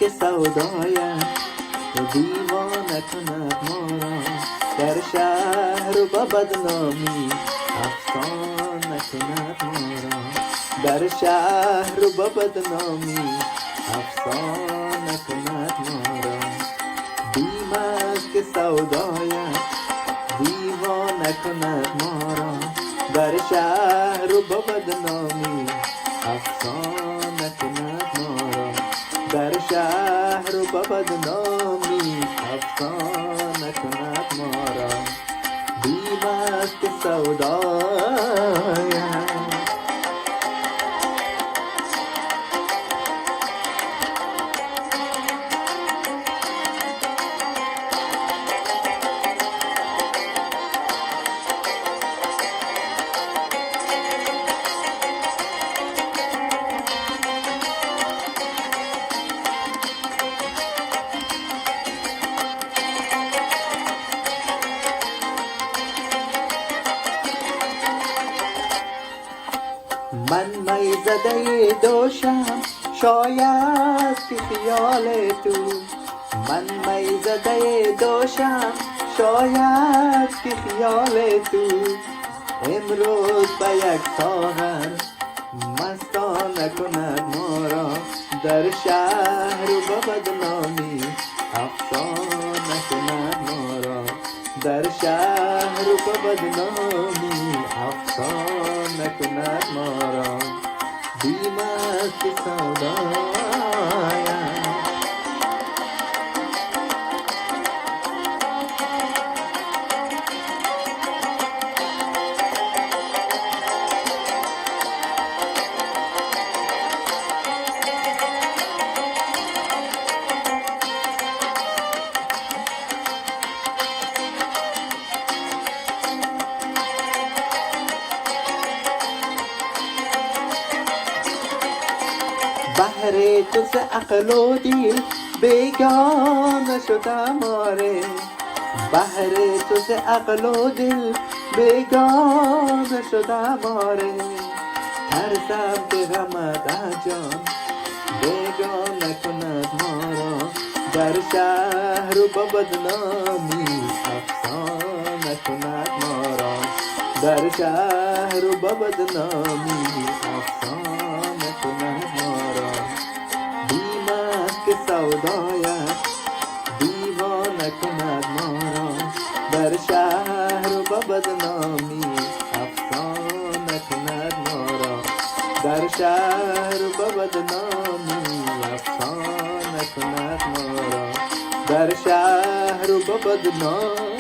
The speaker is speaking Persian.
که سودایت دیوانه کند ما را، در شهر و با بدنامی افسانه کند ما را، در شهر و با بدنامی افسانه کند ما را. بیم است که سودایت دیوانه کند ما را، در شهر و با بدنامی افسانه کند ما را، در شهر و با بدنامی افسانه کند ما را. بیم است که سودایت من می زده دوشم شاید که خیال تو، من می زده دوشم شاید که خیال تو، امروز به یک ساغر مستانه کند ما را، در شهر و به بدنامی افسانه کند ما را، در شهر و به بدنامی افسانه کند ما را. بیم است که سودایت بهر تو ز عقل و دل بیگانه شدم آره، بهر تو ز عقل و دل بیگانه شدم آره، ترسم که غمت جان بیگانه کند ما را، در شهر و با بدنامی افسانه کند ما را، در شهر و با بدنامی افسانه کند ما را. بیم است که سودایت دیوانه کند ما را، در شهر و با بدنامی افسانه کند ما را، در شهر و با بدنامی افسانه کند ما را، در شهر و با بدنامی